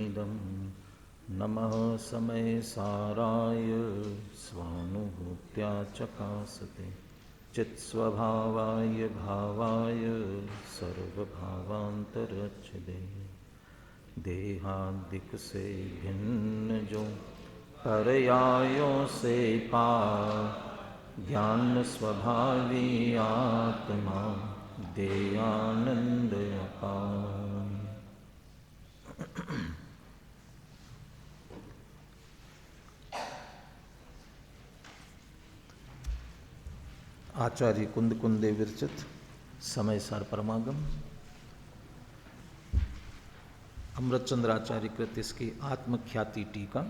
तत्सवितुर्वरेण्यं नमः समय साराय स्वानुभूत्या चकासते चित्स्वभावाय भावाय सर्वभावान्तरच्छिदे देहादिक से भिन्न जो पर्यायों से पार ज्ञान स्वभावी आत्मा दे आनंद अपार। आचार्य कुंद कुंदे विरचित समय सार परमागम अमृतचंद्र आचार्य कृत इसकी आत्मख्याति टीका।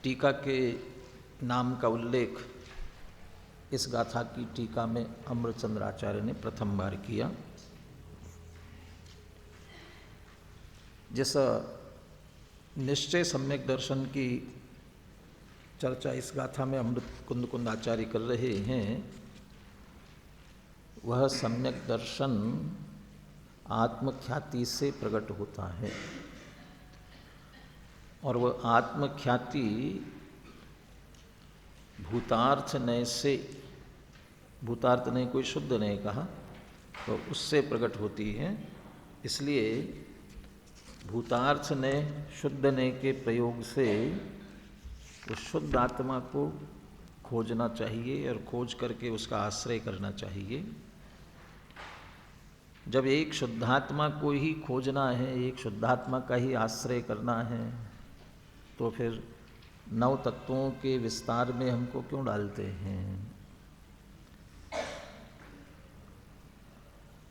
टीका के नाम का उल्लेख इस गाथा की टीका में अमृतचंद्र आचार्य ने प्रथम बार किया। जिस निश्चय सम्यक दर्शन की चर्चा इस गाथा में अमृत कुंद कुंद आचार्य कर रहे हैं, वह सम्यक दर्शन आत्मख्याति से प्रकट होता है और वह आत्मख्याति भूतार्थ नय से, भूतार्थ नय कोई शुद्ध नय कहा, तो उससे प्रकट होती है। इसलिए भूतार्थ नय शुद्ध नय के प्रयोग से उस शुद्ध आत्मा को खोजना चाहिए और खोज करके उसका आश्रय करना चाहिए। जब एक शुद्धात्मा को ही खोजना है, एक शुद्धात्मा का ही आश्रय करना है, तो फिर नव तत्वों के विस्तार में हमको क्यों डालते हैं।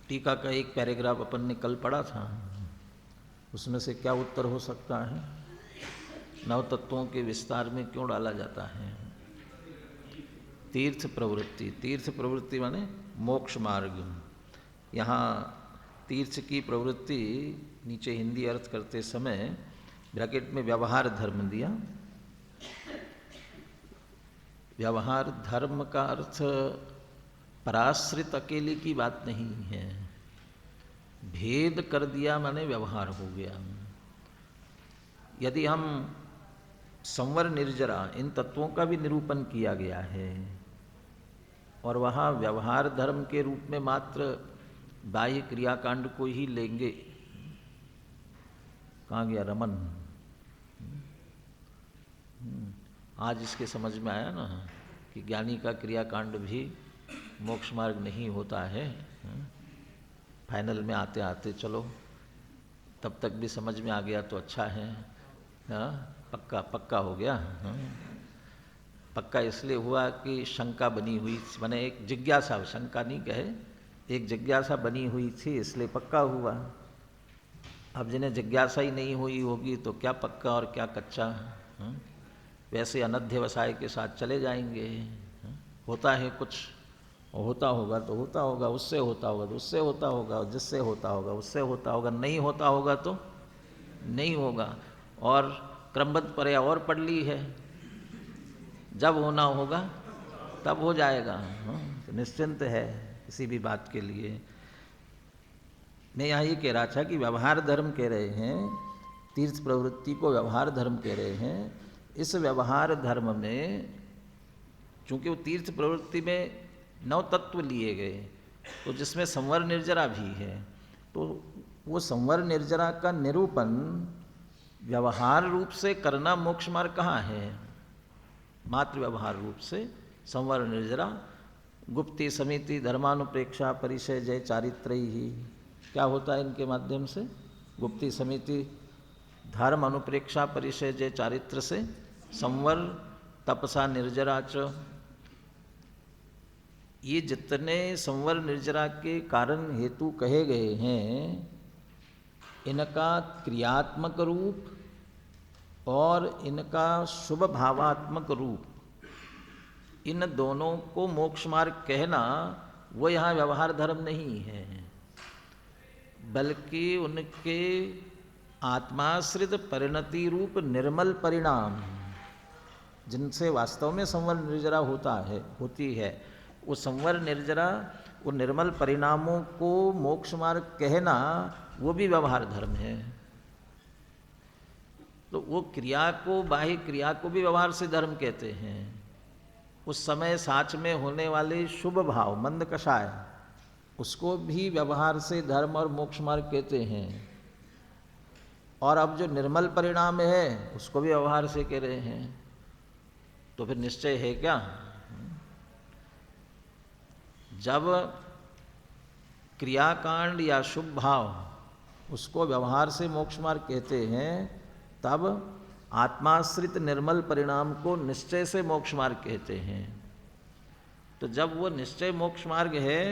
टीका का एक पैराग्राफ अपन ने कल पढ़ा था, उसमें से क्या उत्तर हो सकता है, नव तत्वों के विस्तार में क्यों डाला जाता है। तीर्थ प्रवृत्ति, तीर्थ प्रवृत्ति माने मोक्ष मार्ग। यहाँ तीर्थ की प्रवृत्ति नीचे हिंदी अर्थ करते समय ब्रैकेट में व्यवहार धर्म दिया। व्यवहार धर्म का अर्थ पराश्रित अकेले की बात नहीं है, भेद कर दिया माने व्यवहार हो गया। यदि हम संवर निर्जरा इन तत्वों का भी निरूपण किया गया है और वहाँ व्यवहार धर्म के रूप में मात्र बाह्य क्रियाकांड को ही लेंगे, कहाँ गया रमन, आज इसके समझ में आया ना कि ज्ञानी का क्रियाकांड भी मोक्ष मार्ग नहीं होता है। फाइनल में आते आते चलो, तब तक भी समझ में आ गया तो अच्छा है। पक्का पक्का हो गया। पक्का इसलिए हुआ कि शंका बनी हुई, मैंने एक जिज्ञासा, शंका नहीं कहे, एक जिज्ञासा बनी हुई थी इसलिए पक्का हुआ। अब जिन्हें जिज्ञासा ही नहीं हुई होगी तो क्या पक्का और क्या कच्चा। वैसे अनध्यवसाय के साथ चले जाएंगे। होता है कुछ, होता होगा तो होता होगा, उससे होता होगा तो उससे होता होगा, जिससे होता होगा उससे होता होगा, नहीं होता होगा तो नहीं होगा। और क्रमबद्ध पर्या और पढ़ ली है, जब होना होगा तब हो जाएगा। तो निश्चिंत है किसी भी बात के लिए। मैं यहाँ ये कह रहा था कि व्यवहार धर्म कह रहे हैं, तीर्थ प्रवृत्ति को व्यवहार धर्म कह रहे हैं। इस व्यवहार धर्म में चूँकि वो तीर्थ प्रवृत्ति में नव तत्व लिए गए, तो जिसमें संवर निर्जरा भी है, तो वो संवर निर्जरा का निरूपण व्यवहार रूप से करना मोक्ष मार्ग कहाँ है। मात्र व्यवहार रूप से संवर निर्जरा गुप्ति समिति धर्मानुप्रेक्षा परिचय जय चारित्रयी ही, क्या होता है इनके माध्यम से, गुप्ति समिति धर्म अनुप्रेक्षा परिचय जय चारित्र से संवर तपसा निर्जरा च। ये जितने संवर निर्जरा के कारण हेतु कहे गए हैं, इनका क्रियात्मक रूप और इनका शुभ भावात्मक रूप, इन दोनों को मोक्ष मार्ग कहना वो यहाँ व्यवहार धर्म नहीं है, बल्कि उनके आत्माश्रित परिणति रूप निर्मल परिणाम, जिनसे वास्तव में संवर निर्जरा होता है, होती है, वो संवर निर्जरा वो निर्मल परिणामों को मोक्ष मार्ग कहना वो भी व्यवहार धर्म है। तो वो क्रिया को, बाह्य क्रिया को भी व्यवहार से धर्म कहते हैं। उस समय साच में होने वाले शुभ भाव, मंद कषाय, उसको भी व्यवहार से धर्म और मोक्ष मार्ग कहते हैं। और अब जो निर्मल परिणाम है उसको भी व्यवहार से कह रहे हैं। तो फिर निश्चय है क्या? जब क्रियाकांड या शुभ भाव उसको व्यवहार से मोक्ष मार्ग कहते हैं, तब आत्माश्रित निर्मल परिणाम को निश्चय से मोक्ष मार्ग कहते हैं। तो जब वो निश्चय मोक्ष मार्ग है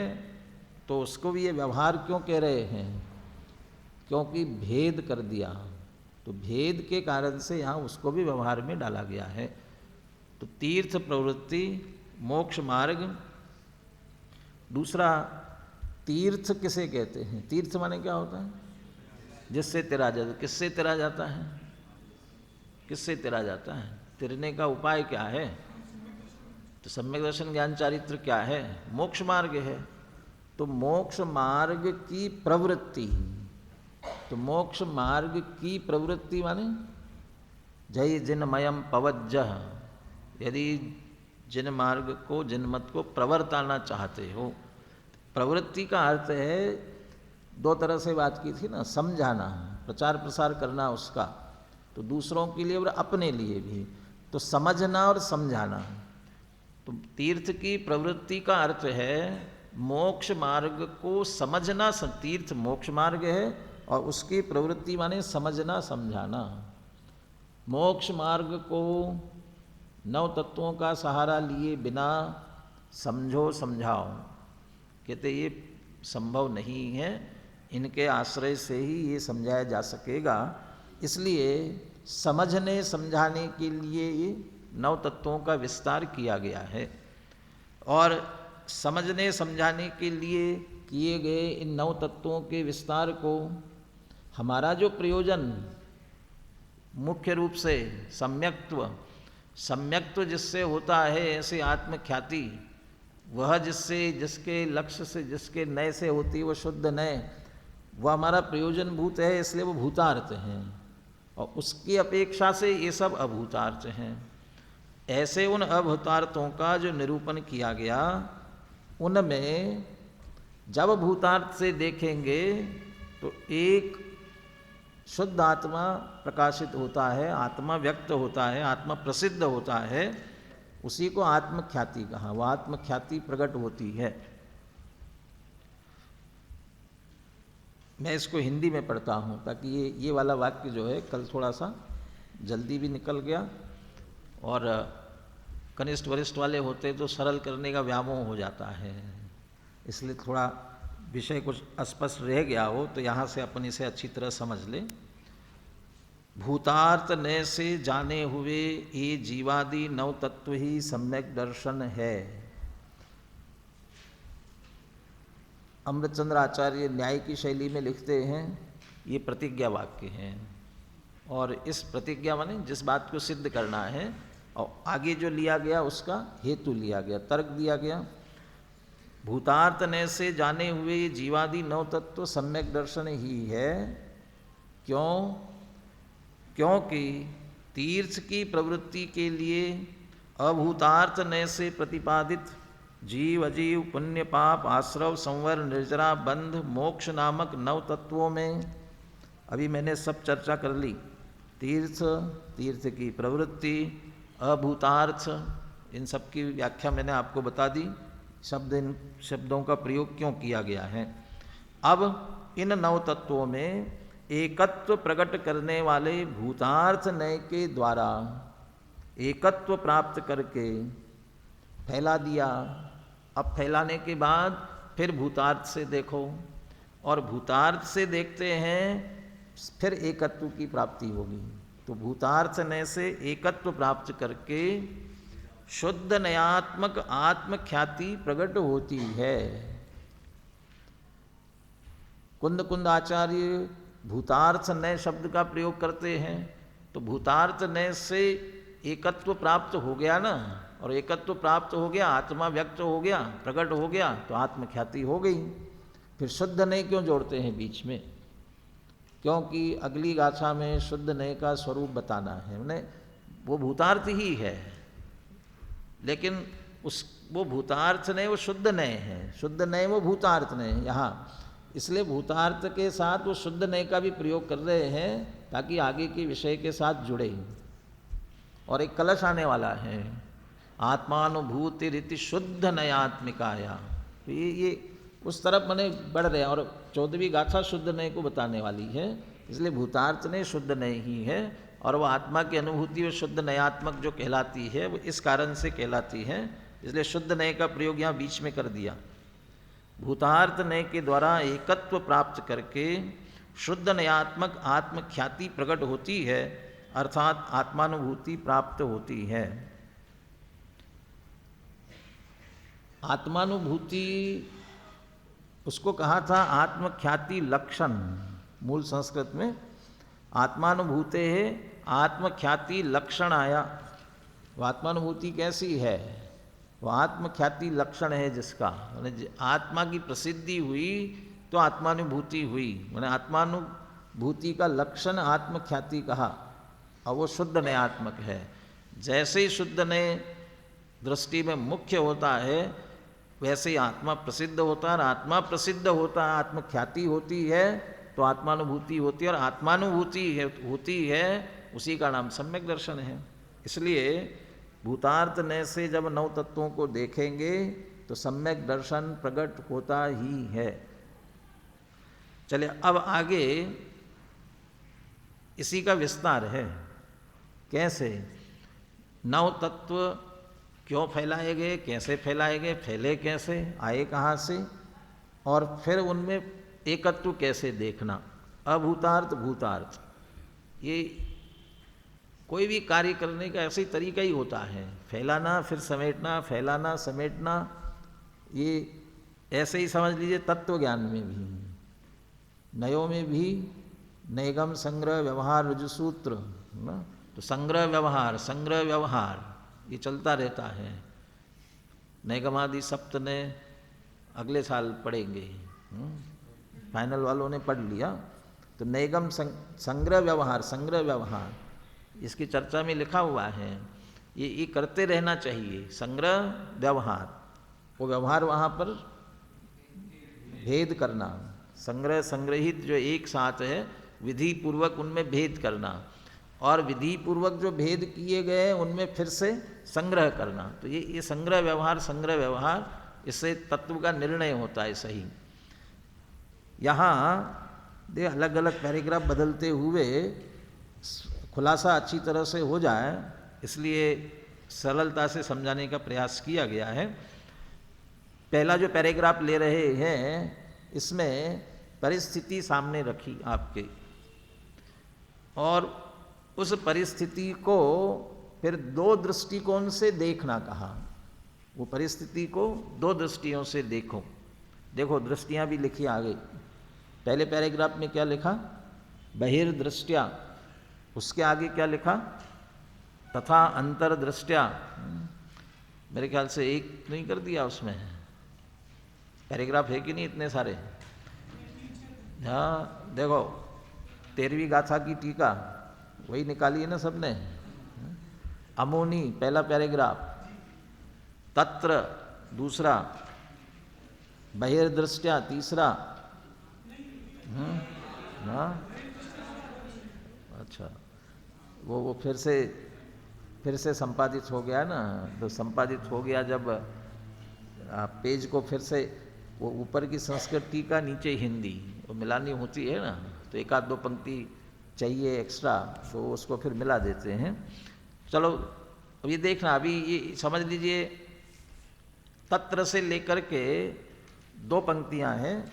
तो उसको भी ये व्यवहार क्यों कह रहे हैं? क्योंकि भेद कर दिया। तो भेद के कारण से यहाँ उसको भी व्यवहार में डाला गया है। तो तीर्थ प्रवृत्ति, मोक्ष मार्ग। दूसरा, तीर्थ किसे कहते हैं? तीर्थ माने क्या होता है? जिससे तिरा जाता। किससे तिरा जाता है? किससे तिरा जाता है? तिरने का उपाय क्या है? तो सम्यक दर्शन ज्ञान चारित्र क्या है? मोक्ष मार्ग है। तो मोक्ष मार्ग की प्रवृत्ति, तो मोक्ष मार्ग की प्रवृत्ति माने जय जिनमयम पवज्जह, यदि जिन मार्ग को, जिन मत को प्रवर्ताना चाहते हो। प्रवृत्ति का अर्थ है, दो तरह से बात की थी ना, समझाना, प्रचार प्रसार करना उसका, तो दूसरों के लिए और अपने लिए भी। तो समझना और समझाना। तो तीर्थ की प्रवृत्ति का अर्थ है मोक्ष मार्ग को समझना। तीर्थ मोक्ष मार्ग है और उसकी प्रवृत्ति माने समझना, समझाना। मोक्ष मार्ग को नव तत्वों का सहारा लिए बिना समझो समझाओ, कहते ये संभव नहीं है, इनके आश्रय से ही ये समझाया जा सकेगा। इसलिए समझने समझाने के लिए ये नव तत्वों का विस्तार किया गया है। और समझने समझाने के लिए किए गए इन नव तत्वों के विस्तार को हमारा जो प्रयोजन मुख्य रूप से सम्यक्त्व, सम्यक्त्व जिससे होता है, ऐसे आत्मख्याति, वह जिससे, जिसके लक्ष्य से, जिसके नय से होती है, वो शुद्ध नय, वह हमारा प्रयोजन भूत है, इसलिए वो भूतार्थ हैं। और उसकी अपेक्षा से ये सब अभूतार्थ हैं। ऐसे उन अभूतार्थों का जो निरूपण किया गया, उनमें जब भूतार्थ से देखेंगे तो एक शुद्ध आत्मा प्रकाशित होता है, आत्मा व्यक्त होता है, आत्मा प्रसिद्ध होता है, उसी को आत्मख्याति कहा। वह आत्मख्याति प्रकट होती है। मैं इसको हिंदी में पढ़ता हूँ ताकि ये वाला वाक्य जो है, कल थोड़ा सा जल्दी भी निकल गया और कनिष्ठ वरिष्ठ वाले होते तो सरल करने का व्यामोह हो जाता है, इसलिए थोड़ा विषय कुछ अस्पष्ट रह गया हो तो यहाँ से अपन इसे अच्छी तरह समझ ले। भूतार्थ नय से जाने हुए ये जीवादि नव तत्व ही सम्यक दर्शन है। अमृतचंद्र आचार्य न्याय की शैली में लिखते हैं, ये प्रतिज्ञा वाक्य हैं और इस प्रतिज्ञा माने जिस बात को सिद्ध करना है और आगे जो लिया गया उसका हेतु लिया गया, तर्क दिया गया। भूतार्थ नय से जाने हुए ये जीवादि नव तत्व सम्यक दर्शन ही है। क्यों? क्योंकि तीर्थ की प्रवृत्ति के लिए अभूतार्थ नय से प्रतिपादित जीव अजीव पुण्य पाप आश्रव संवर निर्जरा बंध मोक्ष नामक नव तत्वों में अभी मैंने सब चर्चा कर ली। तीर्थ, तीर्थ की प्रवृत्ति, अभूतार्थ, इन सब की व्याख्या मैंने आपको बता दी। इन शब्दों का प्रयोग क्यों किया गया है। अब इन नव तत्वों में एकत्व प्रकट करने वाले भूतार्थ नय के द्वारा एकत्व प्राप्त करके फैला दिया। अब फैलाने के बाद फिर भूतार्थ से देखो और भूतार्थ से देखते हैं फिर एकत्व की प्राप्ति होगी। तो भूतार्थ नय से एकत्व प्राप्त करके शुद्ध नयात्मक आत्मख्याति प्रकट होती है। कुंद कुंद आचार्य भूतार्थ नय शब्द का प्रयोग करते हैं। तो भूतार्थ नय से एकत्व प्राप्त हो गया ना, और एकत्व प्राप्त हो गया, आत्मा व्यक्त हो गया, प्रकट हो गया, तो आत्मख्याति हो गई। फिर शुद्ध नय क्यों जोड़ते हैं बीच में? क्योंकि अगली गाथा में शुद्ध नय का स्वरूप बताना है। मैंने वो भूतार्थ ही है, लेकिन वो भूतार्थ नय वो शुद्ध नय है, शुद्ध नय वो भूतार्थ नय यहाँ, इसलिए भूतार्थ के साथ वो शुद्ध नय का भी प्रयोग कर रहे हैं ताकि आगे के विषय के साथ जुड़े। और एक कलश आने वाला है, आत्मानुभूति रीति शुद्ध नयात्मिकाया, तो ये उस तरफ मने बढ़ रहे हैं। और 14वीं गाथा शुद्ध नय को बताने वाली है, इसलिए भूतार्थ नय शुद्ध नय ही है, और वह आत्मा की अनुभूति वो शुद्ध नयात्मक जो कहलाती है वो इस कारण से कहलाती है, इसलिए शुद्ध नय का प्रयोग यहाँ बीच में कर दिया। भूतार्थ नय के द्वारा एकत्व प्राप्त करके शुद्ध नयात्मक आत्मख्याति प्रकट होती है, अर्थात आत्मानुभूति प्राप्त होती है। आत्मानुभूति उसको कहा था आत्मख्याति लक्षण, मूल संस्कृत में आत्मानुभूते है आत्मख्याति लक्षण आया। वो आत्मानुभूति कैसी है? वो आत्मख्याति लक्षण है जिसका, मैंने आत्मा की प्रसिद्धि हुई तो आत्मानुभूति हुई, मैंने आत्मानुभूति का लक्षण आत्मख्याति कहा, और वो शुद्ध नयात्मक है। जैसे ही शुद्ध नय दृष्टि में मुख्य होता है वैसे ही आत्मा प्रसिद्ध होता है, और आत्मा प्रसिद्ध होता है, आत्मख्याति होती है तो आत्मानुभूति होती है, और आत्मानुभूति होती है उसी का नाम सम्यक दर्शन है। इसलिए भूतार्थ नय से जब नौ तत्वों को देखेंगे तो सम्यक दर्शन प्रकट होता ही है। चलिए अब आगे इसी का विस्तार है। कैसे नौ तत्व क्यों फैलाए गए, कैसे फैलाए गए, फैले कैसे, आए कहाँ से, और फिर उनमें एकत्व कैसे देखना। अभूतार्थ भूतार्थ, ये कोई भी कार्य करने का ऐसे ही तरीका ही होता है, फैलाना फिर समेटना, फैलाना समेटना, ये ऐसे ही समझ लीजिए। तत्व ज्ञान में भी, नयों में भी नैगम संग्रह व्यवहार रुजुसूत्र ना, तो संग्रह व्यवहार ये चलता रहता है। नैगमादि सप्त ने अगले साल पढ़ेंगे, फाइनल वालों ने पढ़ लिया। तो नैगम संग्रह व्यवहार इसकी चर्चा में लिखा हुआ है, ये करते रहना चाहिए। संग्रह व्यवहार, वो व्यवहार वहाँ पर भेद करना, संग्रह संग्रहित जो एक साथ है विधि पूर्वक उनमें भेद करना, और विधि पूर्वक जो भेद किए गए उनमें फिर से संग्रह करना। तो ये संग्रह व्यवहार, इससे तत्व का निर्णय होता है सही। यहाँ देख अलग अलग पैराग्राफ बदलते हुए खुलासा अच्छी तरह से हो जाए, इसलिए सरलता से समझाने का प्रयास किया गया है। पहला जो पैराग्राफ ले रहे हैं इसमें परिस्थिति सामने रखी आपके, और उस परिस्थिति को फिर दो दृष्टिकोण से देखना कहा। वो परिस्थिति को दो दृष्टियों से देखो। देखो दृष्टियां भी लिखी आगे। पहले पैराग्राफ में क्या लिखा? बहिर्दृष्टया। उसके आगे क्या लिखा? तथा अंतर्दृष्टया। मेरे ख्याल से एक नहीं कर दिया उसमें, पैराग्राफ है कि नहीं इतने सारे? हाँ देखो 13वीं गाथा की टीका वही निकाली है ना सबने। अमोनी पहला पैराग्राफ, तत्र दूसरा, बहिर्दृष्टया तीसरा। हाँ अच्छा, वो फिर से संपादित हो गया ना। तो संपादित हो गया जब पेज को फिर से, वो ऊपर की संस्कृत टीका नीचे हिंदी, वो मिलानी होती है ना, तो एक आध दो पंक्ति चाहिए एक्स्ट्रा, तो उसको फिर मिला देते हैं। चलो अब ये देखना, अभी ये समझ लीजिए तत्र से लेकर के दो पंक्तियां हैं,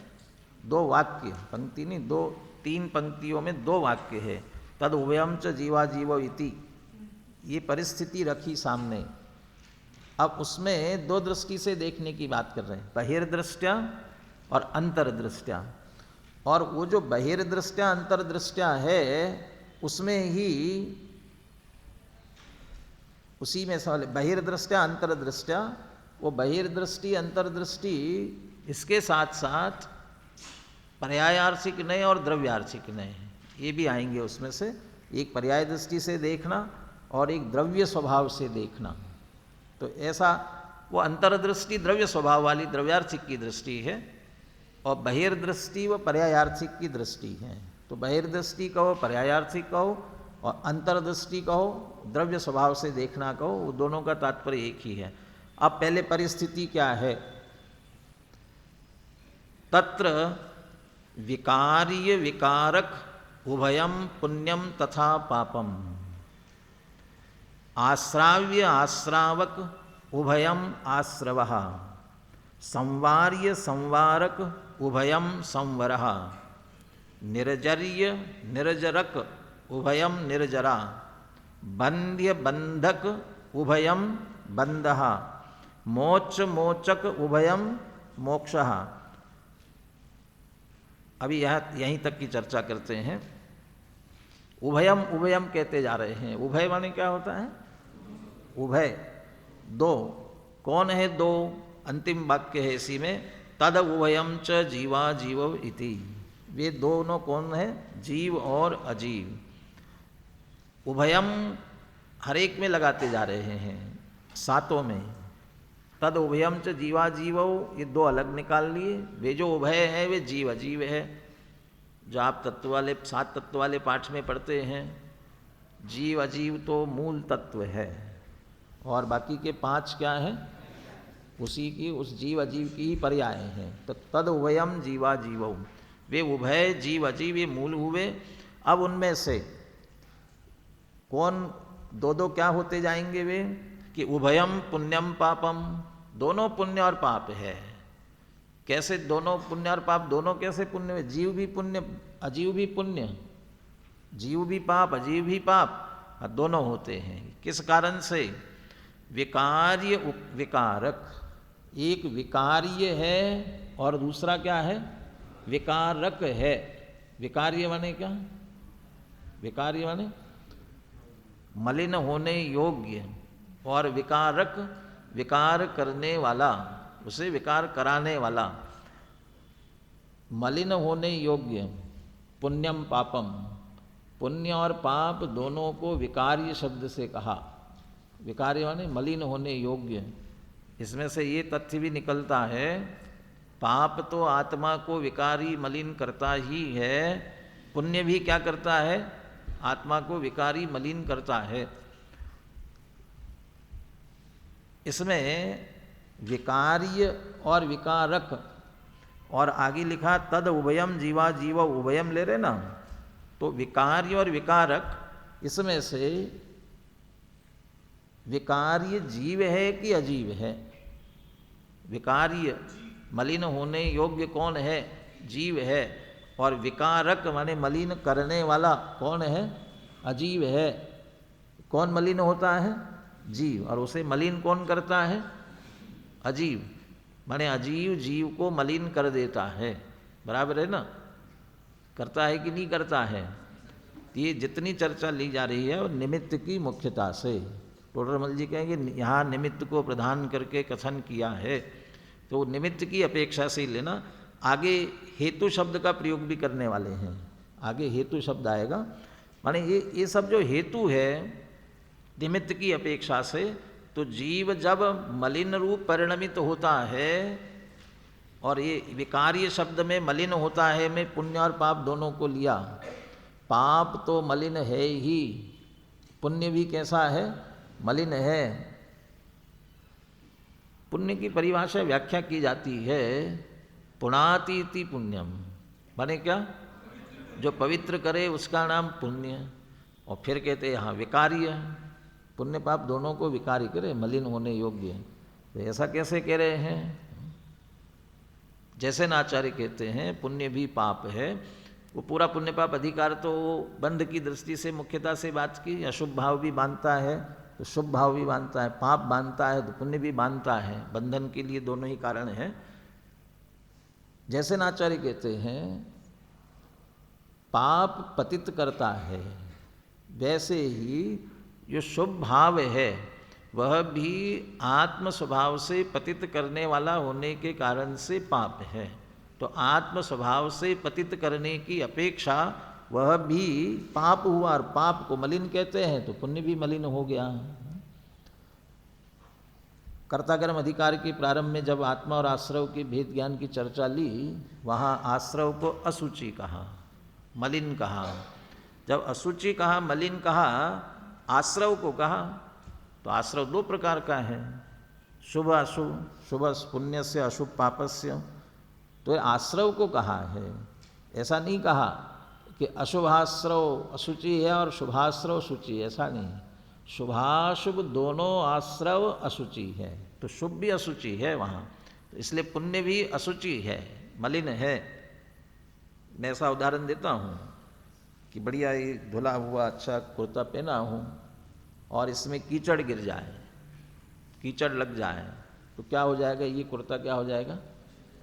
दो वाक्य, पंक्ति नहीं, दो तीन पंक्तियों में दो वाक्य है। तद उभयम च जीवा जीव इति, ये परिस्थिति रखी सामने। अब उसमें दो दृष्टि से देखने की बात कर रहे हैं, बहिर्दृष्टया और अंतर्दृष्टया। और वो जो बहिर्दृष्टया अंतर्दृष्टया है उसमें ही उसी में सवाल बहिर्दृष्टया अंतर्दृष्टया, वो बहिर्दृष्टि अंतर्दृष्टि इसके साथ साथ पर्यायार्थिक नए और द्रव्यार्थिक नए ये भी आएंगे उसमें से। एक पर्याय दृष्टि से देखना और एक द्रव्य स्वभाव से देखना। तो ऐसा वो अंतर्दृष्टि द्रव्य स्वभाव वाली द्रव्यार्थिक की दृष्टि है और बहिर्दृष्टि व पर्यायार्थिक की दृष्टि है। तो बहिर्दृष्टि कहो, पर्यायार्थिक कहो और अंतर्दृष्टि कहो, द्रव्य स्वभाव से देखना कहो, वो दोनों का तात्पर्य एक ही है। अब पहले परिस्थिति क्या है? तत्र विकार्य विकारक उभयम पुण्यम तथा पापम, आश्राव्य आश्रावक उभयम आश्रवः, संवार्य संवारक उभयम संवरः, निर्जर्य निर्जरक उभयम निर्जरा, बंध्य बंधक उभयम बंधः, मोच मोचक उभयम मोक्षः। अभी यहीं तक की चर्चा करते हैं। उभयम उभयम कहते जा रहे हैं। उभय माने क्या होता है? उभय दो। कौन है दो? अंतिम वाक्य है इसी में, तद उभयम च जीवा जीव इति। वे दोनों कौन है? जीव और अजीव। उभयम हर एक में लगाते जा रहे हैं, सातों में। तद उभयम च जीवा जीवो, ये दो अलग निकाल लिए। वे जो उभय है वे जीव अजीव है, जो आप तत्व वाले 7 तत्व वाले पाठ में पढ़ते हैं। जीव अजीव तो मूल तत्व है और बाकी के 5 क्या हैं? उसी की, उस जीव अजीव की ही पर्याय हैं। तो तद उभयम जीवा जीवो, वे उभय जीव अजीव ये मूल हुए। अब उनमें से कौन दो दो क्या होते जाएंगे वे? कि उभयम पुण्यम पापम, दोनों पुण्य और पाप है। कैसे दोनों पुण्य और पाप? दोनों कैसे पुण्य है? जीव भी पुण्य अजीव भी पुण्य, जीव भी पाप अजीव भी पाप, दोनों होते हैं। किस कारण से? विकार्य विकारक, एक विकार्य है और दूसरा क्या है? विकारक है। विकार्य माने क्या? विकार्य माने मलिन होने योग्य, और विकारक विकार करने वाला, उसे विकार कराने वाला। मलिन होने योग्य, पुण्यम पापम, पुण्य और पाप दोनों को विकार्य शब्द से कहा। विकार्य माने मलिन होने योग्य। इसमें से ये तथ्य भी निकलता है, पाप तो आत्मा को विकारी मलिन करता ही है, पुण्य भी क्या करता है? आत्मा को विकारी मलिन करता है। इसमें विकार्य और विकारक, और आगे लिखा तद उभयम जीवा जीव उभयम ले रहे ना, तो विकार्य और विकारक, इसमें से विकार्य जीव है कि अजीव है? विकार्य मलिन होने योग्य कौन है? जीव है। और विकारक माने मलिन करने वाला कौन है? अजीव है। कौन मलिन होता है? जीव। और उसे मलिन कौन करता है? अजीव। माने अजीव जीव को मलिन कर देता है। बराबर है ना? करता है कि नहीं करता है? ये जितनी चर्चा ली जा रही है वो निमित्त की मुख्यता से। टोडरमल जी कहेंगे यहाँ निमित्त को प्रधान करके कथन किया है, तो निमित्त की अपेक्षा से लेना। आगे हेतु शब्द का प्रयोग भी करने वाले हैं, आगे हेतु शब्द आएगा। माने ये सब जो हेतु है निमित्त की अपेक्षा से, तो जीव जब मलिन रूप परिणमित होता है, और ये विकार्य शब्द में मलिन होता है, में पुण्य और पाप दोनों को लिया। पाप तो मलिन है ही, पुण्य भी कैसा है? मलिन है। पुण्य की परिभाषा व्याख्या की जाती है पुणातीति पुण्यम, माने क्या? जो पवित्र करे उसका नाम पुण्य। और फिर कहते हैं हाँ विकार्य, पुण्य पाप दोनों को विकारी करे, मलिन होने योग्य। तो ऐसा कैसे कह रहे हैं? जैसे नाचार्य कहते हैं पुण्य भी पाप है, वो पूरा पुण्य पाप अधिकार तो बंध की दृष्टि से मुख्यता से बात की। अशुभ भाव भी बांधता है तो शुभ भाव भी बांधता है, पाप बांधता है तो पुण्य भी बांधता है। बंधन के लिए दोनों ही कारण हैं। जैसे नाचार्य कहते हैं पाप पतित करता है, वैसे ही जो शुभ भाव है वह भी आत्म स्वभाव से पतित करने वाला होने के कारण से पाप है। तो आत्म स्वभाव से पतित करने की अपेक्षा वह भी पाप हुआ, और पाप को मलिन कहते हैं तो पुण्य भी मलिन हो गया। कर्ताकर्म अधिकार के प्रारंभ में जब आत्मा और आश्रव के भेद ज्ञान की चर्चा ली, वहाँ आश्रव को अशुचि कहा, मलिन कहा। जब अशुचि कहा, मलिन कहा, आश्रव को कहा, तो आश्रव दो प्रकार का है, शुभ अशुभ, शुभ पुण्य से, अशुभ पापस्य। तो आश्रव को कहा है, ऐसा नहीं कहा कि अशुभाश्रव अशुचि है और शुभाश्रव शुचि, ऐसा नहीं। शुभाशुभ दोनों आश्रव अशुचि है, तो शुभ भी अशुचि है वहाँ, तो इसलिए पुण्य भी अशुचि है, मलिन है। मैं ऐसा उदाहरण देता हूँ कि बढ़िया ये धुला हुआ अच्छा कुर्ता पहना हूँ और इसमें कीचड़ गिर जाए, कीचड़ लग जाए, तो क्या हो जाएगा, ये कुर्ता क्या हो जाएगा,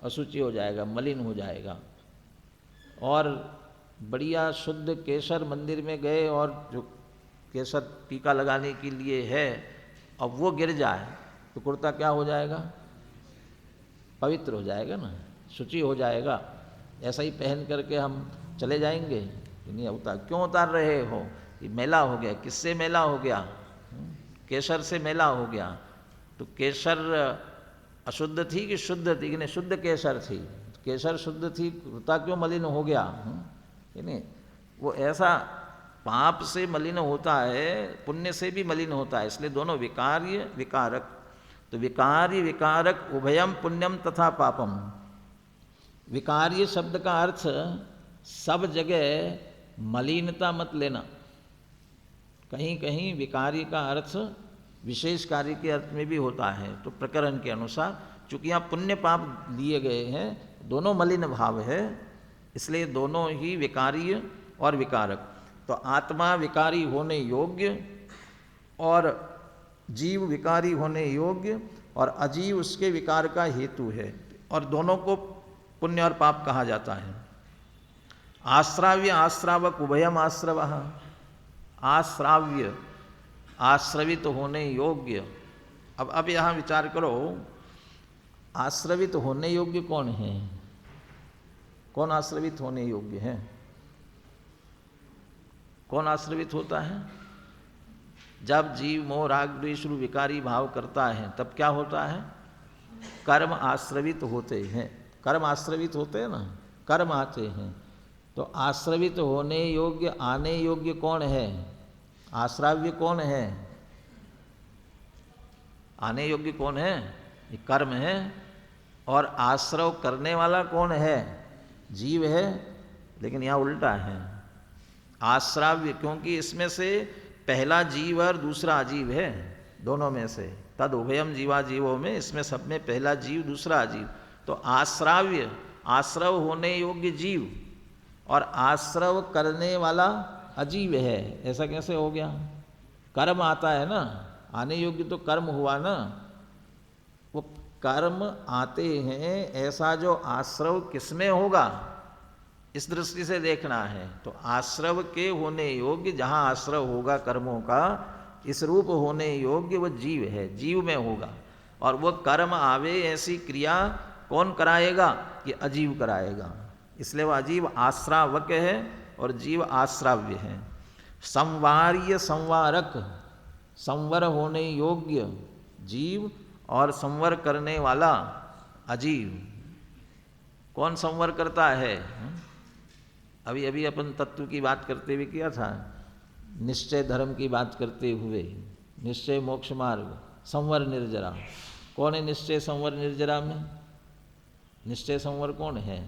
अशुचि हो जाएगा, मलिन हो जाएगा। और बढ़िया शुद्ध केसर मंदिर में गए और जो केसर टीका लगाने के लिए है, अब वो गिर जाए तो कुर्ता क्या हो जाएगा, पवित्र हो जाएगा ना, शुचि हो जाएगा। ऐसा ही पहन करके हम चले जाएंगे कि नहीं, उतार क्यों उतार रहे हो, ये मैला हो गया। किससे मैला हो गया, केसर से मैला हो गया। तो केसर अशुद्ध थी कि शुद्ध थी, कि नहीं, शुद्ध केसर थी, केसर शुद्ध थी, कुर्ता क्यों मलिन हो गया, कि नहीं। वो ऐसा पाप से मलिन होता है, पुण्य से भी मलिन होता है, इसलिए दोनों विकार्य विकारक। तो विकार्य विकारक उभयम पुण्यम तथा पापम। विकार्य शब्द का अर्थ सब जगह मलिनता मत लेना, कहीं कहीं विकार्य का अर्थ विशेष कार्य के अर्थ में भी होता है। तो प्रकरण के अनुसार चूंकि यहाँ पुण्य पाप लिए गए हैं, दोनों मलिन भाव है, इसलिए दोनों ही विकार्य और विकारक। तो आत्मा विकारी होने योग्य और जीव विकारी होने योग्य, और अजीव उसके विकार का हेतु है, और दोनों को पुण्य और पाप कहा जाता है। आश्राव्य आश्रावक उभयम आश्रव। आश्राव्य आश्रवित होने योग्य। अब यहाँ विचार करो, आश्रवित होने योग्य कौन है, कौन आश्रवित होने योग्य है, कौन आश्रवित होता है। जब जीव मोह राग द्वेष विकारी भाव करता है तब क्या होता है, कर्म आश्रवित होते हैं, कर्म आश्रवित होते हैं ना, कर्म आते हैं। तो आश्रवित होने योग्य, आने योग्य कौन है, आश्राव्य कौन है, आने योग्य कौन है, ये कर्म है। और आश्रव करने वाला कौन है, जीव है। लेकिन यहाँ उल्टा है, आश्राव्य, क्योंकि इसमें से पहला जीव और दूसरा अजीव है, दोनों में से तद उभयम जीवा जीवों में, इसमें सब में पहला जीव दूसरा अजीव। तो आश्राव्य आश्रव होने योग्य जीव और आश्रव करने वाला अजीव है, ऐसा कैसे हो गया। कर्म आता है ना, आने योग्य तो कर्म हुआ ना, वो कर्म आते हैं, ऐसा जो आश्रव किसमें होगा, इस दृष्टि से देखना है। तो आश्रव के होने योग्य, जहाँ आश्रव होगा कर्मों का, इस रूप होने योग्य वो जीव है, जीव में होगा। और वो कर्म आवे ऐसी क्रिया कौन कराएगा, ये अजीव कराएगा, इसलिए वह अजीव आश्रावक है और जीव आश्राव्य है। संवार्य संवारक, संवर होने योग्य जीव और संवर करने वाला अजीव। कौन संवर करता है, अभी अभी अपन तत्व की बात करते हुए किया था, निश्चय धर्म की बात करते हुए, निश्चय मोक्ष मार्ग, संवर निर्जरा। कौन है निश्चय संवर निर्जरा में, निश्चय संवर कौन है,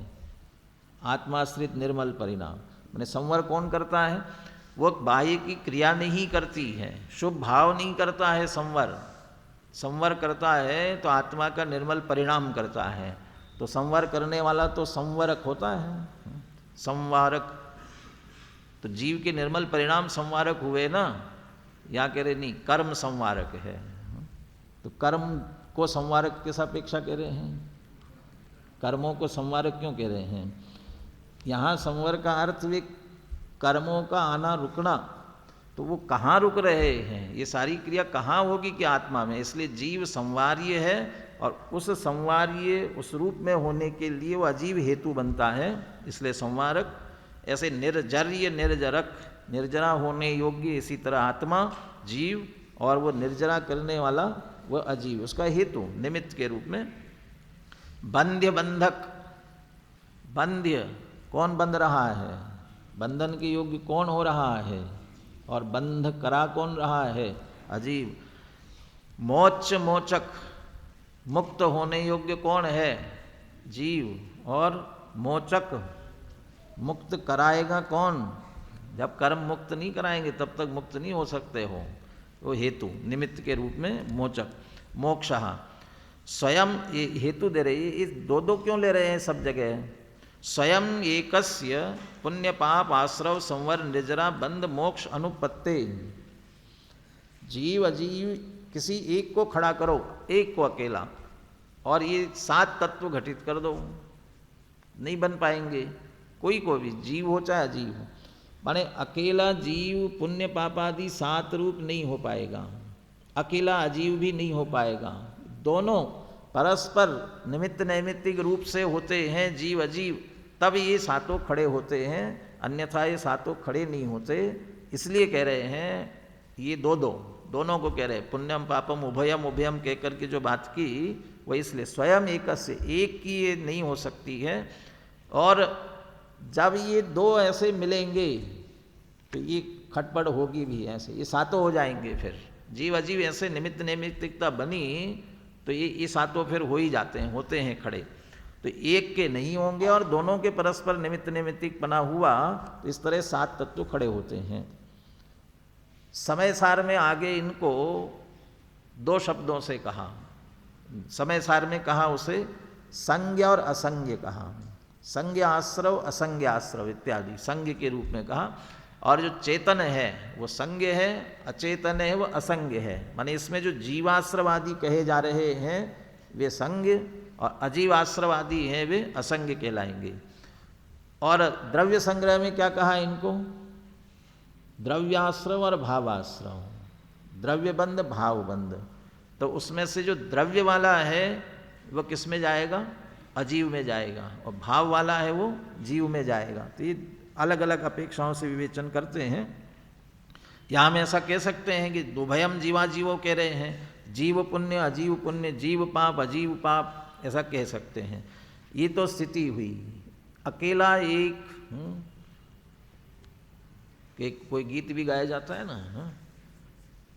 आत्माश्रित निर्मल परिणाम। मैंने संवर कौन करता है, वो बाह्य की क्रिया नहीं करती है, शुभ भाव नहीं करता है, संवर संवर करता है तो आत्मा का निर्मल परिणाम करता है। तो संवर करने वाला तो संवरक होता है, संवारक। तो जीव के निर्मल परिणाम संवारक हुए ना, या कह रहे नहीं, कर्म संवारक है। तो कर्म को संवारक किस अपेक्षा कह रहे हैं, कर्मों को संवारक क्यों कह रहे हैं। यहाँ संवर का अर्थ भी कर्मों का आना रुकना, तो वो कहाँ रुक रहे हैं, ये सारी क्रिया कहाँ होगी कि आत्मा में। इसलिए जीव संवार्य है और उस संवार्य उस रूप में होने के लिए वो अजीव हेतु बनता है, इसलिए संवारक। ऐसे निर्जर्य निर्जरक, निर्जरा होने योग्य, इसी तरह आत्मा जीव और वो निर्जरा करने वाला वो अजीव, उसका हेतु निमित्त के रूप में। बंध्य बंधक, बंध्य कौन बंध रहा है, बंधन के योग्य कौन हो रहा है, और बंध करा कौन रहा है, अजीव। मोक्ष मोचक, मुक्त होने योग्य कौन है, जीव। और मोचक, मुक्त कराएगा कौन, जब कर्म मुक्त नहीं कराएंगे तब तक मुक्त नहीं हो सकते हो, वो हेतु निमित्त के रूप में मोचक। मोक्षः, स्वयं ये हेतु दे रहे, ये दो दो क्यों ले रहे हैं सब जगह। स्वयं एकस्य पुण्य पाप आश्रव संवर निर्जरा बंध मोक्ष अनुपत्ते। जीव अजीव किसी एक को खड़ा करो, एक को अकेला, और ये 7 तत्व घटित कर दो, नहीं बन पाएंगे। कोई को भी, जीव हो चाहे अजीव हो, माने अकेला जीव पुण्य पापादि 7 रूप नहीं हो पाएगा, अकेला अजीव भी नहीं हो पाएगा। दोनों परस्पर निमित्त नैमित्तिक रूप से होते हैं जीव अजीव, तब ये 7 खड़े होते हैं, अन्यथा ये 7 खड़े नहीं होते। इसलिए कह रहे हैं ये दोनों को कह रहे हैं, पुण्यम पापम उभयम उभयम कह कर के जो बात की वो इसलिए स्वयं एकस्य, एक की ये नहीं हो सकती है। और जब ये 2 ऐसे मिलेंगे तो ये खटपट होगी भी, ऐसे ये 7 हो जाएंगे। फिर जीव अजीव ऐसे निमित्त नैमित्तिकता बनी तो ये 7 फिर हो ही जाते हैं, होते हैं खड़े। तो एक के नहीं होंगे और दोनों के परस्पर निमित्त नैमित्तिक बना हुआ, तो इस तरह 7 तत्व खड़े होते हैं। समय सार में आगे इनको 2 शब्दों से कहा, समय सार में कहा उसे संज्ञ और असंज्ञ कहा, संज्ञ आश्रव असंज्ञ आश्रव इत्यादि संज्ञ के रूप में कहा। और जो चेतन है वो संज्ञ है, अचेतन है वो असंज्ञ है। माने इसमें जो जीवाश्रवादी कहे जा रहे हैं वे संज्ञ, और अजीवाश्रवादी हैं वे असंज्ञ कहलाएंगे। और द्रव्य संग्रह में क्या कहा इनको, द्रव्याश्रव और भावाश्रव, द्रव्यबंध भावबंध। तो उसमें से जो द्रव्य वाला है वो किस में जाएगा, अजीव में जाएगा, और भाव वाला है वो जीव में जाएगा। तो ये अलग अलग अपेक्षाओं से विवेचन करते हैं। यहाँ हम ऐसा कह सकते हैं कि दुभयम जीवाजीवो कह रहे हैं, जीव पुण्य अजीव पुण्य, जीव पाप अजीव पाप, ऐसा कह सकते हैं। ये तो स्थिति हुई अकेला एक, कि कोई गीत भी गाया जाता है ना,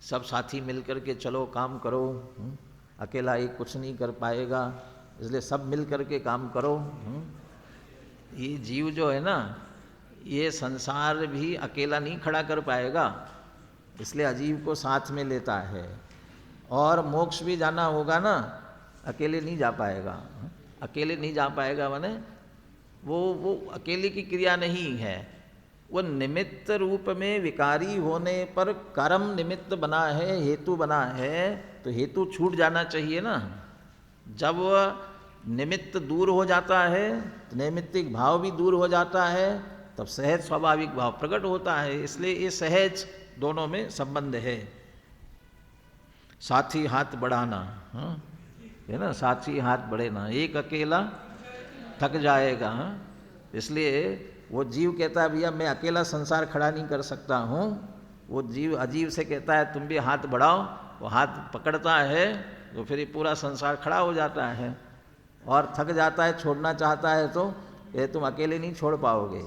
सब साथी मिल कर के चलो काम करो, अकेला एक कुछ नहीं कर पाएगा, इसलिए सब मिल कर के काम करो। ये जीव जो है ना, ये संसार भी अकेला नहीं खड़ा कर पाएगा, इसलिए अजीव को साथ में लेता है। और मोक्ष भी जाना होगा ना, अकेले नहीं जा पाएगा, अकेले नहीं जा पाएगा। माने वो अकेले की क्रिया नहीं है, वो निमित्त रूप में विकारी होने पर कर्म निमित्त बना है, हेतु बना है, तो हेतु छूट जाना चाहिए ना। जब निमित्त दूर हो जाता है तो नैमित्तिक भाव भी दूर हो जाता है, तब सहज स्वाभाविक भाव प्रकट होता है। इसलिए ये सहज दोनों में संबंध है। साथी हाथ बढ़ाना, है ना, साथी हाथ बढ़े ना, एक अकेला थक जाएगा। इसलिए वो जीव कहता है भैया मैं अकेला संसार खड़ा नहीं कर सकता हूँ, वो जीव अजीव से कहता है तुम भी हाथ बढ़ाओ, वो हाथ पकड़ता है तो फिर ये पूरा संसार खड़ा हो जाता है। और थक जाता है, छोड़ना चाहता है तो ये तुम अकेले नहीं छोड़ पाओगे,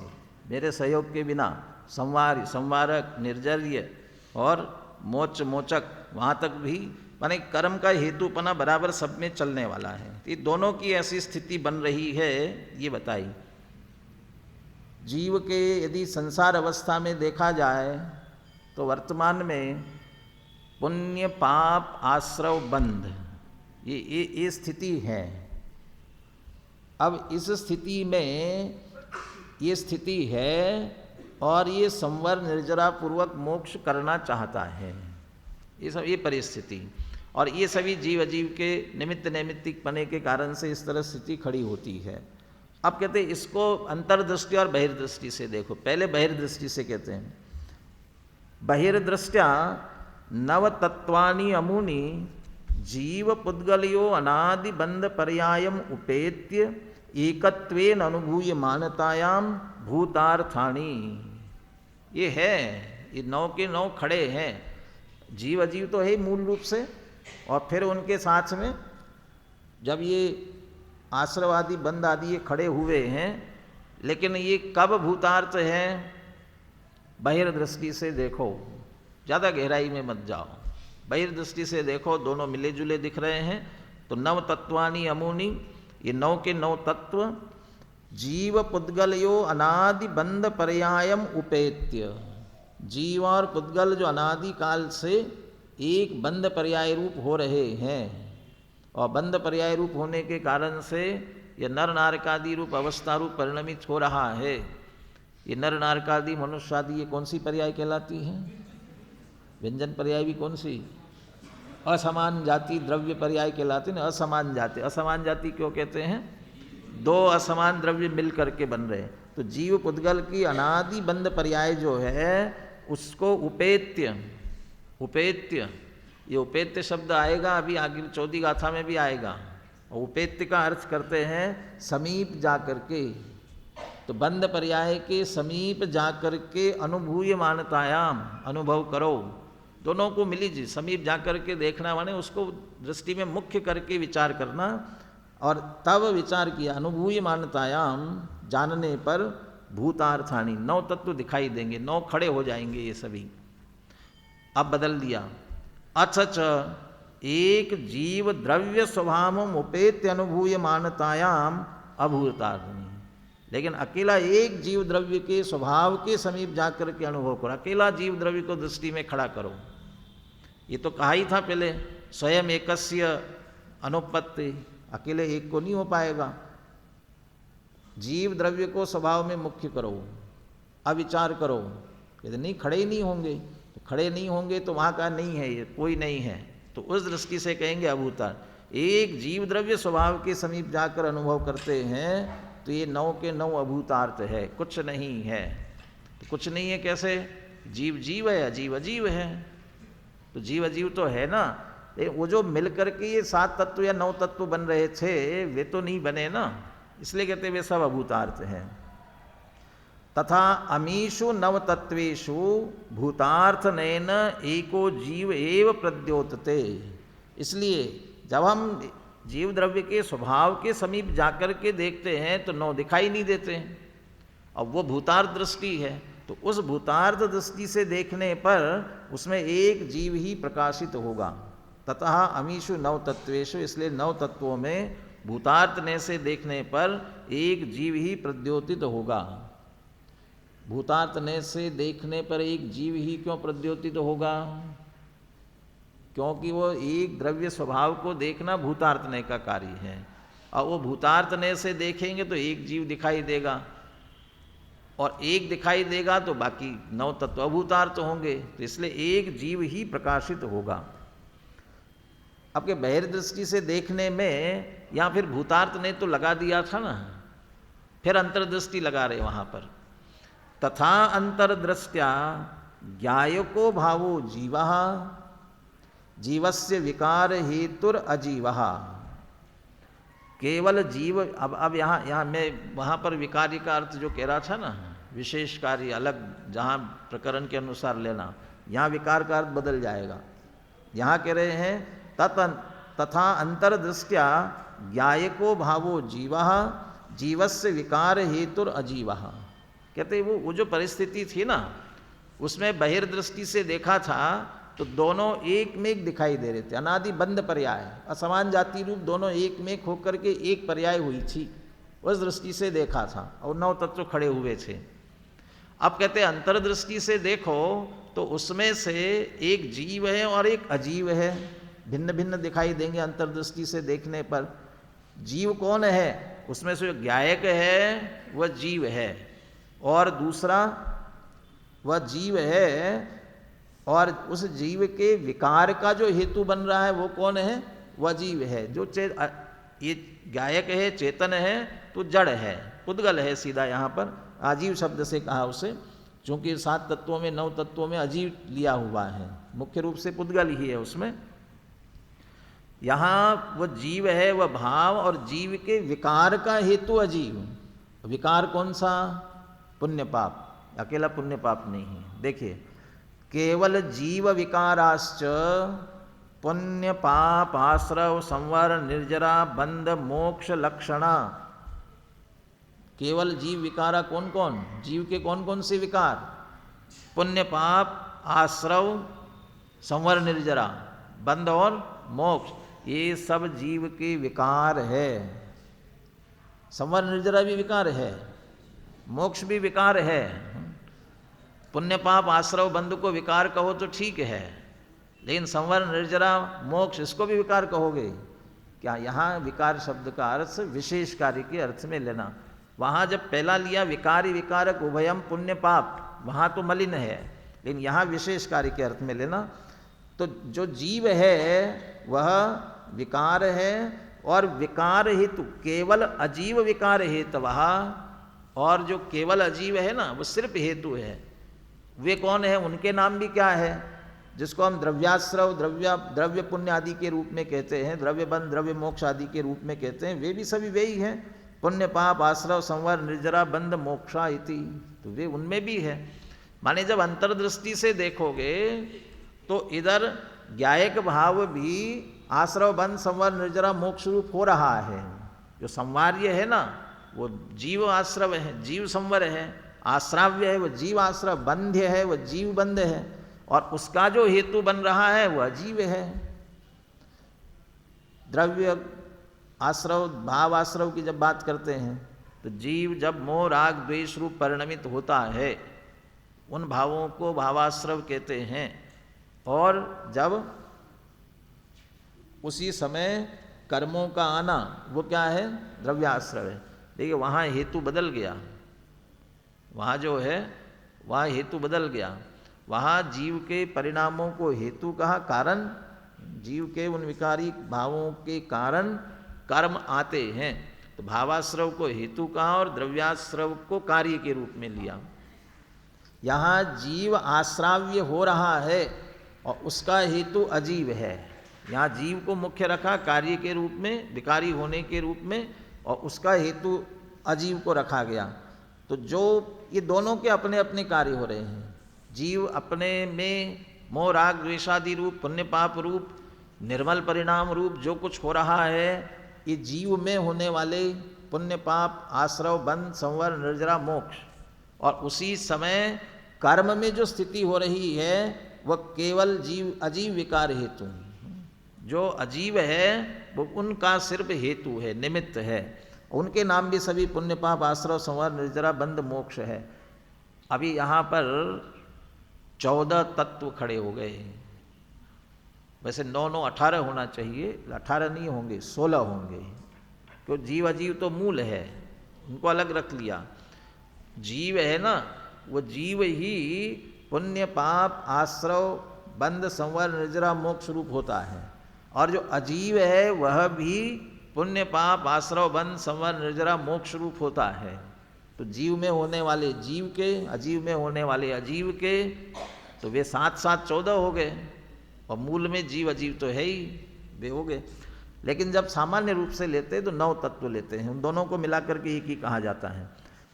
मेरे सहयोग के बिना। संवारक, निर्जर्य और मोच मोचक, वहाँ तक भी माने कर्म का हेतुपना बराबर सब में चलने वाला है। ये दोनों की ऐसी स्थिति बन रही है, ये बताई। जीव के यदि संसार अवस्था में देखा जाए तो वर्तमान में पुण्य पाप आश्रव बंध ये स्थिति है। अब इस स्थिति में ये स्थिति है और ये संवर निर्जरा पूर्वक मोक्ष करना चाहता है, ये परिस्थिति। और ये सभी जीव अजीव के निमित्त नैमित्तिक पने के कारण से इस तरह स्थिति खड़ी होती है। अब कहते हैं इसको अंतर्दृष्टि और बहिर्दृष्टि से देखो। पहले बहिर्दृष्टि से कहते हैं बहिर्दृष्ट्या नवतत्वानि अमूनि जीव पुद्गलयो अनादि बंध पर्यायम उपेत्य एकत्वेन अनुभूय मानतायाम भूतार्थानि। ये है, ये नौ के नौ खड़े हैं। जीव अजीव तो है मूल रूप से, और फिर उनके साथ में जब ये आश्रवादी बंध आदि ये खड़े हुए हैं, लेकिन ये कब भूतार्थ है? बहिर्दृष्टि से देखो, ज़्यादा गहराई में मत जाओ, बहिर्दृष्टि से देखो, दोनों मिले जुले दिख रहे हैं। तो नव तत्वानि अमूनि, ये नौ के नौ तत्व जीव पुद्गलयो अनादि बंध पर्यायम उपेत्य, जीव और पुद्गल जो अनादि काल से एक बंध पर्याय रूप हो रहे हैं, और बंध पर्याय रूप होने के कारण से यह नर नारकादि रूप अवस्था रूप परिणमित हो रहा है। ये नर नारकादि मनुष्य आदि ये कौन सी पर्याय कहलाती है? व्यंजन पर्याय भी कौन सी? असमान जाति द्रव्य पर्याय कहलाती ना, असमान जाति। असमान जाति क्यों कहते हैं? दो असमान द्रव्य मिल करके बन रहे। तो जीव पुद्गल की अनादि बंध पर्याय जो है उसको उपेत्य, उपेत्य, ये उपेत्य शब्द आएगा अभी आगे चौथी गाथा में भी आएगा। और उपेत्य का अर्थ करते हैं समीप जा करके, तो बंध पर्याय के समीप जा करके अनुभूय मानतायाम, अनुभव करो। दोनों को मिली जी, समीप जा करके देखना माने उसको दृष्टि में मुख्य करके विचार करना, और तब विचार किया अनुभूय मानतायाम, जानने पर भूतार्थानी, नौ तत्व दिखाई देंगे, नौ खड़े हो जाएंगे ये सभी। अब बदल दिया, अथच एक जीव द्रव्य स्वभावम उपेत्य अनुभूय मानतायाम अभूतार्थानी। लेकिन अकेला एक जीव द्रव्य के स्वभाव के समीप जाकर के अनुभव करो, अकेला जीव द्रव्य को दृष्टि में खड़ा करो। ये तो कहा ही था पहले, स्वयं एकस्य अनुपत्ति, अकेले एक को नहीं हो पाएगा। जीव द्रव्य को स्वभाव में मुख्य करो, अविचार करो। यदि नहीं खड़े ही नहीं होंगे, तो खड़े नहीं होंगे तो वहाँ का नहीं है, ये कोई नहीं है, तो उस दृष्टि से कहेंगे अभूता। एक जीव द्रव्य स्वभाव के समीप जाकर अनुभव करते हैं तो ये नौ के नौ अभूतार्थ है, कुछ नहीं है। तो कुछ नहीं है कैसे? जीव जीव है, अजीव अजीव है। तो जीव अजीव तो है ना, वो जो मिल करके ये सात तत्व या नौ तत्व बन रहे थे वे तो नहीं बने ना, इसलिए कहते वे सब अभूतार्थ हैं। तथा अमीषु नव तत्वेषु भूतार्थ नयन एको जीव एव प्रद्योतते। इसलिए जब हम जीव द्रव्य के स्वभाव के समीप जाकर के देखते हैं तो नौ दिखाई नहीं देते हैं। अब वो भूतार्थ दृष्टि है, तो उस भूतार्थ दृष्टि से देखने पर उसमें एक जीव ही प्रकाशित होगा। ततः अमीषु नव तत्वेषु, इसलिए नव तत्वों में भूतार्थ ने से देखने पर एक जीव ही प्रद्योतित होगा। भूतार्थ ने से देखने पर एक जीव ही क्यों प्रद्योतित होगा? क्योंकि वो एक द्रव्य स्वभाव को देखना भूतार्थने का कार्य है, और वो भूतार्थने से देखेंगे तो एक जीव दिखाई देगा, और एक दिखाई देगा तो बाकी नौ तत्व अभूतार्थ होंगे, तो इसलिए एक जीव ही प्रकाशित होगा। आपके बहिर्दृष्टि से देखने में या फिर भूतार्थ ने तो लगा दिया था ना, फिर अंतर्दृष्टि लगा रहे वहाँ पर। तथा अंतर्दृष्ट्या ज्ञायको भावो जीवः जीवस्य विकार हेतुर अजीवः। केवल जीव, अब यहाँ मैं वहाँ पर विकारी का अर्थ जो कह रहा था ना, विशेष कार्य अलग जहाँ प्रकरण के अनुसार लेना, यहाँ विकार का अर्थ बदल जाएगा। यहाँ कह रहे हैं तथा अंतर्दृष्ट्या ज्ञायको भावो जीवः जीवस्य विकार हेतुर अजीवः। कहते वो जो परिस्थिति थी ना, उसमें बहिर्दृष्टि से देखा था तो दोनों एक में एक दिखाई दे रहे थे, अनादि बंध पर्याय, असमान जाति रूप दोनों एक में एक होकर के एक पर्याय हुई थी, उस दृष्टि से देखा था, और नौ तत्व खड़े हुए थे। अब कहते हैं अंतर्दृष्टि से देखो तो उसमें से एक जीव है और एक अजीव है, भिन्न भिन्न दिखाई देंगे अंतर्दृष्टि से देखने पर। जीव कौन है? उसमें से ज्ञायक है वह जीव है, और दूसरा वह जीव है, और उस जीव के विकार का जो हेतु बन रहा है वो कौन है? वह जीव है। जो ये गायक है, चेतन है, तो जड़ है, पुद्गल है, सीधा यहाँ पर आजीव शब्द से कहा उसे। चूँकि 7 तत्वों में 9 तत्वों में अजीव लिया हुआ है, मुख्य रूप से पुद्गल ही है उसमें। यहाँ वो जीव है, वह भाव और जीव के विकार का हेतु अजीव। विकार कौन सा? पुण्य पाप, अकेला पुण्य पाप नहीं है। देखिए, केवल जीव विकाराश्च पुण्य पाप आश्रव संवर निर्जरा बंध मोक्ष लक्षणा। केवल जीव विकारा कौन कौन? जीव के कौन कौन से विकार? पुण्य पाप आश्रव संवर निर्जरा बंध और मोक्ष, ये सब जीव के विकार है। संवर निर्जरा भी विकार है, मोक्ष भी विकार है। पुण्य पाप आश्रव बंध को विकार कहो तो ठीक है, लेकिन संवर निर्जरा मोक्ष इसको भी विकार कहोगे क्या? यहाँ विकार शब्द का अर्थ विशेष कार्य के अर्थ में लेना। वहाँ जब पहला लिया विकारी विकारक उभयम पुण्य पाप, वहाँ तो मलिन है, लेकिन यहाँ विशेष कार्य के अर्थ में लेना। तो जो जीव है वह विकार है, और विकार हेतु केवल अजीव विकार हेतु, और जो केवल अजीव है ना वो सिर्फ हेतु है। वे कौन है? उनके नाम भी क्या है? जिसको हम द्रव्याश्रव द्रव्य पुण्य आदि के रूप में कहते हैं, द्रव्य बंध द्रव्य मोक्ष आदि के रूप में कहते हैं, वे भी सभी वे ही हैं। पुण्य पाप आश्रव संवर निर्जरा बंध मोक्षा इति, तो वे उनमें भी है। माने जब अंतर्दृष्टि से देखोगे तो इधर ज्ञायक भाव भी आश्रव बंध संवर निर्जरा मोक्ष रूप हो रहा है। जो संवार्य है ना वो जीव आश्रव है, जीव संवर है, आश्राव्य है वो जीव आश्रव, बंध्य है वो जीव बंध है, और उसका जो हेतु बन रहा है वह अजीव है। द्रव्य आश्रव भाव आश्रव की जब बात करते हैं तो जीव जब मोह राग द्वेष रूप परिणमित होता है उन भावों को भावाश्रव कहते हैं, और जब उसी समय कर्मों का आना वो क्या है? द्रव्याश्रव है। देखिए वहाँ हेतु बदल गया, वहाँ जो है वहाँ हेतु बदल गया। वहाँ जीव के परिणामों को हेतु कहा, कारण जीव के उन विकारी भावों के कारण कर्म आते हैं, तो भावाश्रव को हेतु कहा और द्रव्याश्रव को कार्य के रूप में लिया। यहाँ जीव आश्राव्य हो रहा है और उसका हेतु अजीव है। यहाँ जीव को मुख्य रखा कार्य के रूप में, विकारी होने के रूप में, और उसका हेतु अजीव को रखा गया। तो जो ये दोनों के अपने अपने कार्य हो रहे हैं। जीव अपने में मोह राग द्वेषादि रूप पुण्य पाप रूप निर्मल परिणाम रूप जो कुछ हो रहा है, ये जीव में होने वाले पुण्य पाप आश्रव बंध संवर निर्जरा मोक्ष, और उसी समय कर्म में जो स्थिति हो रही है वह केवल जीव अजीव विकार हेतु। जो अजीव है वो उनका सिर्फ हेतु है, निमित्त है। उनके नाम भी सभी पुण्य पाप आश्रव संवर निर्जरा बंध मोक्ष है। अभी यहाँ पर 14 तत्व खड़े हो गए। वैसे 9 9 18 होना चाहिए, 18 नहीं होंगे, 16 होंगे, क्यों? जीव अजीव तो मूल है, उनको अलग रख लिया। जीव है ना, वो जीव ही पुण्य पाप आश्रव बंध संवर निर्जरा मोक्ष रूप होता है, और जो अजीव है वह भी पुण्य पाप आश्रव बंध संवर निर्जरा मोक्ष रूप होता है। तो जीव में होने वाले जीव के, अजीव में होने वाले अजीव के, तो वे 7 7 14 हो गए, और मूल में जीव अजीव तो है ही, वे हो गए। लेकिन जब सामान्य रूप से लेते हैं तो 9 तत्व लेते हैं, उन दोनों को मिलाकर के एक ही कहा जाता है।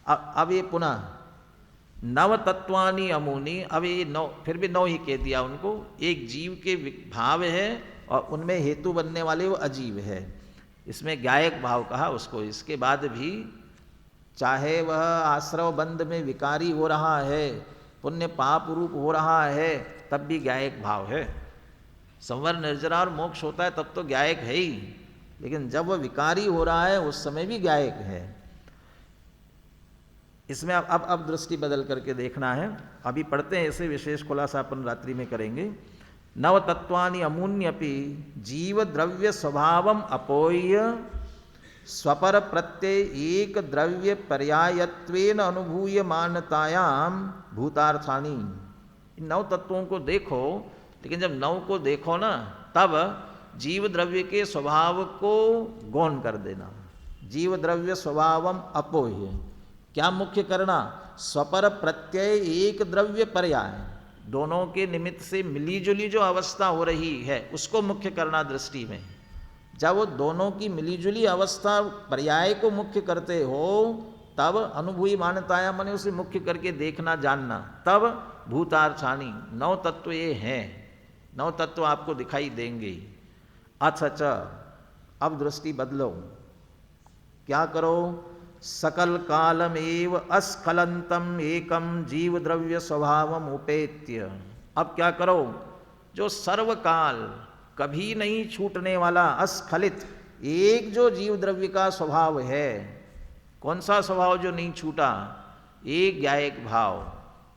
अब ये पुनः 9 तत्वानि अमूनि, अब ये 9 फिर भी 9 ही कह दिया उनको। एक जीव के भाव है और उनमें हेतु बनने वाले वो अजीव है, इसमें ज्ञायक भाव कहा उसको। इसके बाद भी चाहे वह आश्रव बंध में विकारी हो रहा है, पुण्य पाप रूप हो रहा है, तब भी ज्ञायक भाव है। संवर निर्जरा और मोक्ष होता है तब तो ज्ञायक है ही, लेकिन जब वह विकारी हो रहा है उस समय भी ज्ञायक है। इसमें अब दृष्टि बदल करके देखना है। अभी पढ़ते हैं, ऐसे विशेष खुलासा अपन रात्रि में करेंगे। 9 तत्वानि अमून्यपि जीव द्रव्य स्वभावम अपोह्य स्वपर प्रत्यय एक द्रव्य पर्यायत्वेन अनुभूय मानतायाम भूतार्थानि। इन 9 तत्वों को देखो, लेकिन जब 9 को देखो ना तब जीव द्रव्य के स्वभाव को गौण कर देना। जीव द्रव्य स्वभावम अपोह्य, क्या मुख्य करना? स्वपर प्रत्यय एक द्रव्य पर्याय, दोनों के निमित्त से मिली जुली जो अवस्था हो रही है उसको मुख्य करना दृष्टि में। जब वो दोनों की मिलीजुली अवस्था पर्याय को मुख्य करते हो तब अनुभूति मान्यताया माने उसे मुख्य करके देखना जानना, तब भूतार्थानी 9 तत्व ये हैं, 9 तत्व आपको दिखाई देंगे। अथ च, अब दृष्टि बदलो, क्या करो? सकल कालमेव अस्खलंतम एकम जीव द्रव्य स्वभावम उपेत्य। अब क्या करो? जो सर्वकाल कभी नहीं छूटने वाला अस्खलित एक जो जीव द्रव्य का स्वभाव है, कौन सा स्वभाव जो नहीं छूटा? एक ज्ञायक भाव,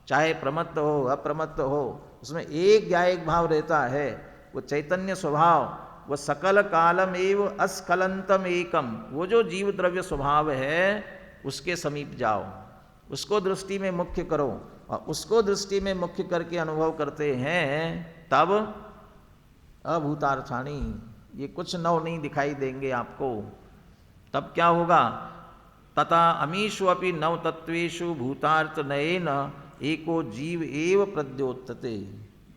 चाहे प्रमत्त हो अप्रमत्त हो, उसमें एक ज्ञायक भाव रहता है, वो चैतन्य स्वभाव, वो सकल कालम एव अस्खलंतम एकम, वो जो जीव द्रव्य स्वभाव है उसके समीप जाओ, उसको दृष्टि में मुख्य करो, और उसको दृष्टि में मुख्य करके अनुभव करते हैं तब अभूतार्थानी, ये कुछ नव नहीं दिखाई देंगे आपको। तब क्या होगा? तथा अमीषु अपि नव तत्वेषु भूतार्थ नयेन एको जीव एव प्रद्योत्तते।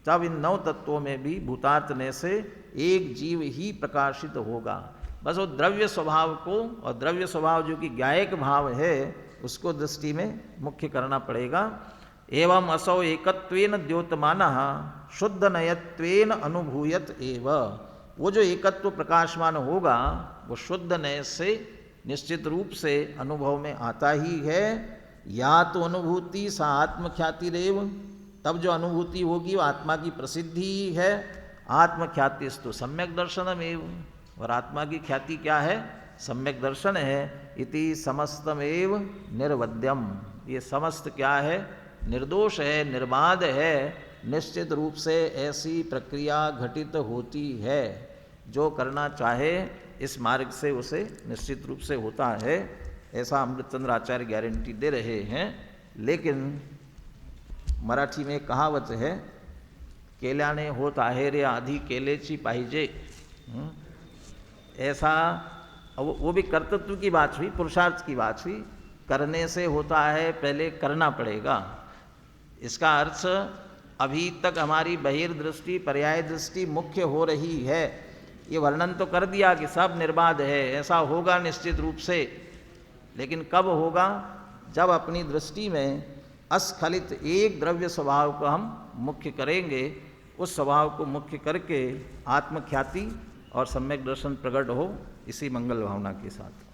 तब इन 9 तत्वों में भी भूतार्थ नय से एक जीव ही प्रकाशित होगा। बस वो द्रव्य स्वभाव को, और द्रव्य स्वभाव जो कि ज्ञायक भाव है उसको दृष्टि में मुख्य करना पड़ेगा। एवं असौ एकत्वेन द्योतमानः शुद्ध नयत्वेन अनुभूयत एव, वो जो एकत्व प्रकाशमान होगा वो शुद्ध नय से निश्चित रूप से अनुभव में आता ही है। या तो अनुभूति सा आत्मख्याति रेव, तब जो अनुभूति होगी वो आत्मा की प्रसिद्धि ही है। आत्मख्यातिस्तु सम्यक दर्शनमेव, और आत्मा की ख्याति क्या है? सम्यक दर्शन है। इति समस्तमेव निर्वध्यम, ये समस्त क्या है? निर्दोष है, निर्बाध है, निश्चित रूप से ऐसी प्रक्रिया घटित होती है। जो करना चाहे इस मार्ग से उसे निश्चित रूप से होता है, ऐसा अमृतचंद्र आचार्य गारंटी दे रहे हैं। लेकिन मराठी में कहावत है, केल्याने होत आहे रे आधी केलेची पाहिजे। ऐसा वो भी कर्तृत्व की बात हुई, पुरुषार्थ की बात हुई, करने से होता है, पहले करना पड़ेगा। इसका अर्थ अभी तक हमारी बहिर्दृष्टि पर्याय दृष्टि मुख्य हो रही है, ये वर्णन तो कर दिया कि सब निर्बाध है, ऐसा होगा निश्चित रूप से। लेकिन कब होगा? जब अपनी दृष्टि में अस्खलित एक द्रव्य स्वभाव को हम मुख्य करेंगे, उस स्वभाव को मुख्य करके आत्मख्याति और सम्यक दर्शन प्रकट हो, इसी मंगल भावना के साथ।